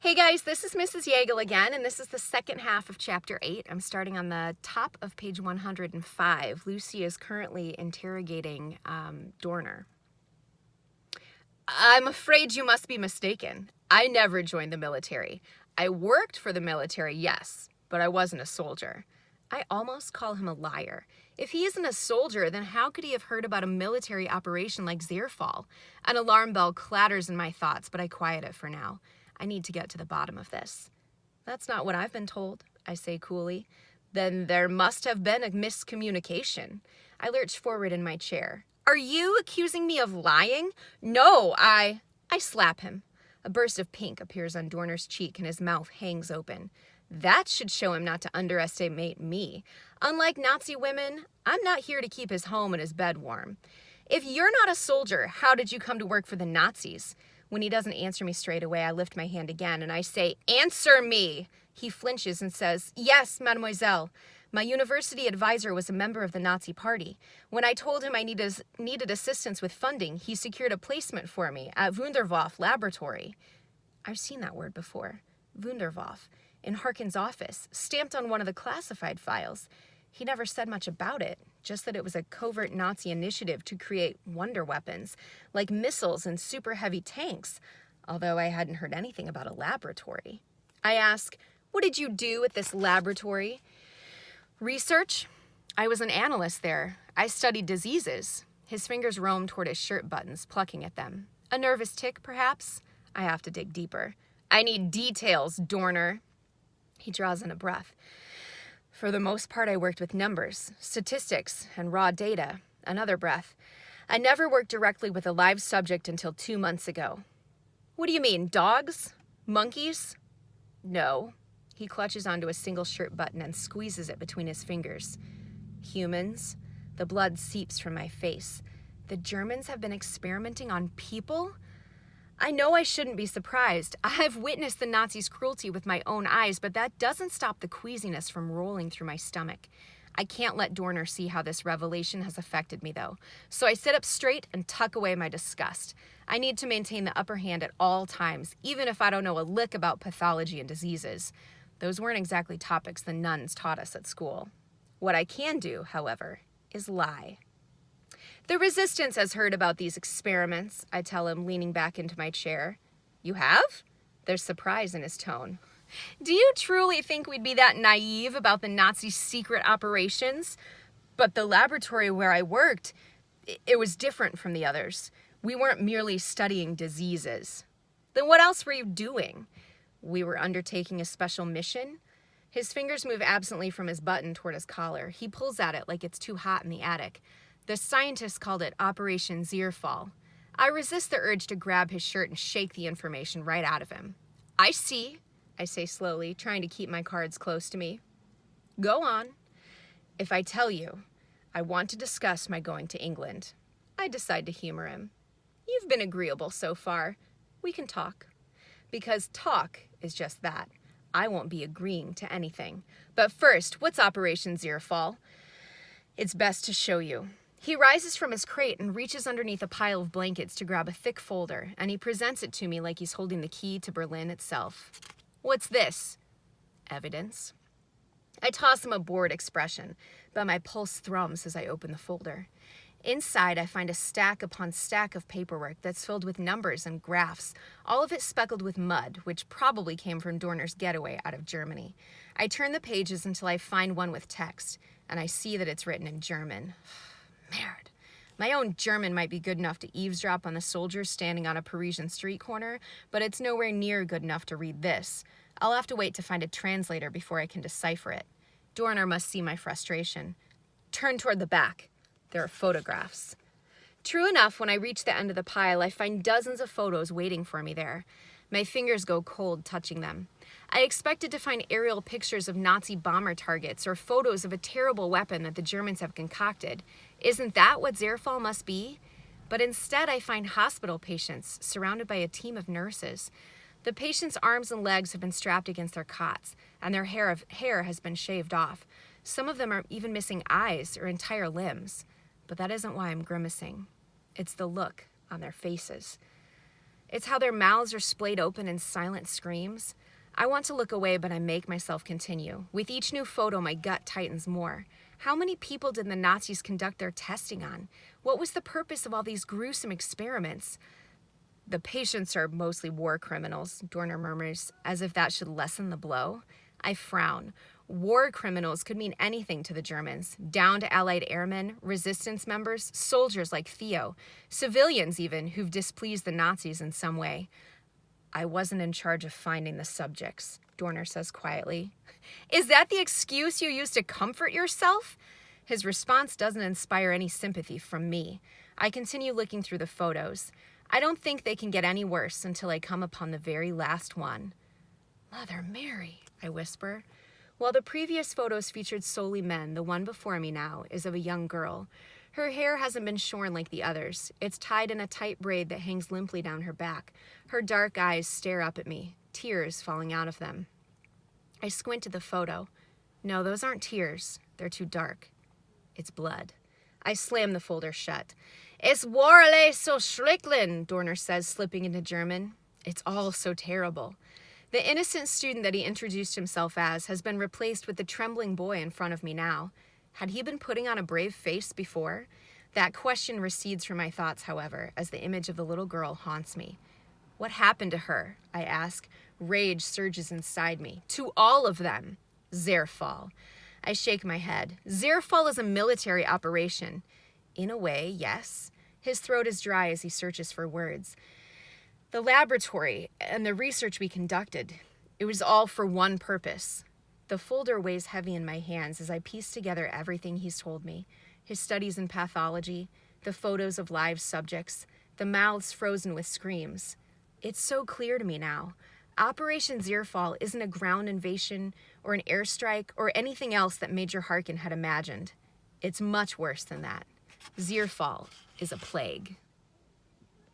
Hey guys, this is Mrs. Yeagle again, and this is the second half of Chapter 8. I'm starting on the top of page 105. Lucy is currently interrogating Dorner. I'm afraid you must be mistaken. I never joined the military. I worked for the military, yes, but I wasn't a soldier. I almost call him a liar. If he isn't a soldier, then how could he have heard about a military operation like Zirfal? An alarm bell clatters in my thoughts, but I quiet it for now. I need to get to the bottom of this. That's not what I've been told, I say coolly. Then there must have been a miscommunication. I lurch forward in my chair. Are you accusing me of lying? No, I slap him. A burst of pink appears on Dorner's cheek and his mouth hangs open. That should show him not to underestimate me. Unlike Nazi women, I'm not here to keep his home and his bed warm. If you're not a soldier, how did you come to work for the Nazis? When he doesn't answer me straight away, I lift my hand again and I say, "Answer me!" He flinches and says, "Yes, mademoiselle. My university advisor was a member of the Nazi Party. When I told him I needed assistance with funding, he secured a placement for me at Wunderwaffe Laboratory." I've seen that word before. Wunderwaffe. In Harkin's office, stamped on one of the classified files. He never said much about it, just that it was a covert Nazi initiative to create wonder weapons, like missiles and super heavy tanks, although I hadn't heard anything about a laboratory. I ask, "What did you do at this laboratory?" "Research. I was an analyst there. I studied diseases." His fingers roam toward his shirt buttons, plucking at them. "A nervous tic, perhaps?" I have to dig deeper. "I need details, Dorner." He draws in a breath. "For the most part, I worked with numbers, statistics, and raw data." Another breath. "I never worked directly with a live subject until 2 months ago." "What do you mean, dogs? Monkeys?" "No." He clutches onto a single shirt button and squeezes it between his fingers. "Humans." The blood seeps from my face. The Germans have been experimenting on people? I know I shouldn't be surprised. I've witnessed the Nazis' cruelty with my own eyes, but that doesn't stop the queasiness from rolling through my stomach. I can't let Dorner see how this revelation has affected me, though. So I sit up straight and tuck away my disgust. I need to maintain the upper hand at all times, even if I don't know a lick about pathology and diseases. Those weren't exactly topics the nuns taught us at school. What I can do, however, is lie. "The resistance has heard about these experiments," I tell him, leaning back into my chair. "You have?" There's surprise in his tone. "Do you truly think we'd be that naive about the Nazi secret operations? But the laboratory where I worked, it was different from the others. We weren't merely studying diseases." "Then what else were you doing?" "We were undertaking a special mission." His fingers move absently from his button toward his collar. He pulls at it like it's too hot in the attic. The scientists called it Operation Zirfal. I resist the urge to grab his shirt and shake the information right out of him. "I see," I say slowly, trying to keep my cards close to me. "Go on." "If I tell you, I want to discuss my going to England." I decide to humor him. "You've been agreeable so far. We can talk." Because talk is just that. I won't be agreeing to anything. But first, what's Operation Zirfal? It's best to show you. He rises from his crate and reaches underneath a pile of blankets to grab a thick folder, and he presents it to me like he's holding the key to Berlin itself. "What's this?" "Evidence." I toss him a bored expression, but my pulse thrums as I open the folder. Inside, I find a stack upon stack of paperwork that's filled with numbers and graphs, all of it speckled with mud, which probably came from Dorner's getaway out of Germany. I turn the pages until I find one with text, and I see that it's written in German. Merde. My own German might be good enough to eavesdrop on the soldiers standing on a Parisian street corner, but it's nowhere near good enough to read this. I'll have to wait to find a translator before I can decipher it. Dorner must see my frustration. Turn toward the back. There are photographs. True enough, when I reach the end of the pile, I find dozens of photos waiting for me there. My fingers go cold touching them. I expected to find aerial pictures of Nazi bomber targets or photos of a terrible weapon that the Germans have concocted. Isn't that what Zirfal must be? But instead, I find hospital patients surrounded by a team of nurses. The patients' arms and legs have been strapped against their cots, and their hair has been shaved off. Some of them are even missing eyes or entire limbs. But that isn't why I'm grimacing. It's the look on their faces. It's how their mouths are splayed open in silent screams. I want to look away, but I make myself continue. With each new photo, my gut tightens more. How many people did the Nazis conduct their testing on? What was the purpose of all these gruesome experiments? The patients are mostly war criminals, Dorner murmurs, as if that should lessen the blow. I frown. War criminals could mean anything to the Germans, down to Allied airmen, resistance members, soldiers like Theo, civilians even who've displeased the Nazis in some way. I wasn't in charge of finding the subjects, Dorner says quietly. Is that the excuse you use to comfort yourself? His response doesn't inspire any sympathy from me. I continue looking through the photos. I don't think they can get any worse until I come upon the very last one. Mother Mary, I whisper. While the previous photos featured solely men, the one before me now is of a young girl. Her hair hasn't been shorn like the others. It's tied in a tight braid that hangs limply down her back. Her dark eyes stare up at me, tears falling out of them. I squint at the photo. No, those aren't tears. They're too dark. It's blood. I slam the folder shut. Es war alle so schrecklich, Dorner says, slipping into German. It's all so terrible. The innocent student that he introduced himself as has been replaced with the trembling boy in front of me now. Had he been putting on a brave face before? That question recedes from my thoughts, however, as the image of the little girl haunts me. What happened to her? I ask. Rage surges inside me. To all of them. Zerfall. I shake my head. Zerfall is a military operation. In a way, yes. His throat is dry as he searches for words. The laboratory and the research we conducted, it was all for one purpose. The folder weighs heavy in my hands as I piece together everything he's told me. His studies in pathology, the photos of live subjects, the mouths frozen with screams. It's so clear to me now. Operation Zerfall isn't a ground invasion or an airstrike or anything else that Major Harkin had imagined. It's much worse than that. Zerfall is a plague.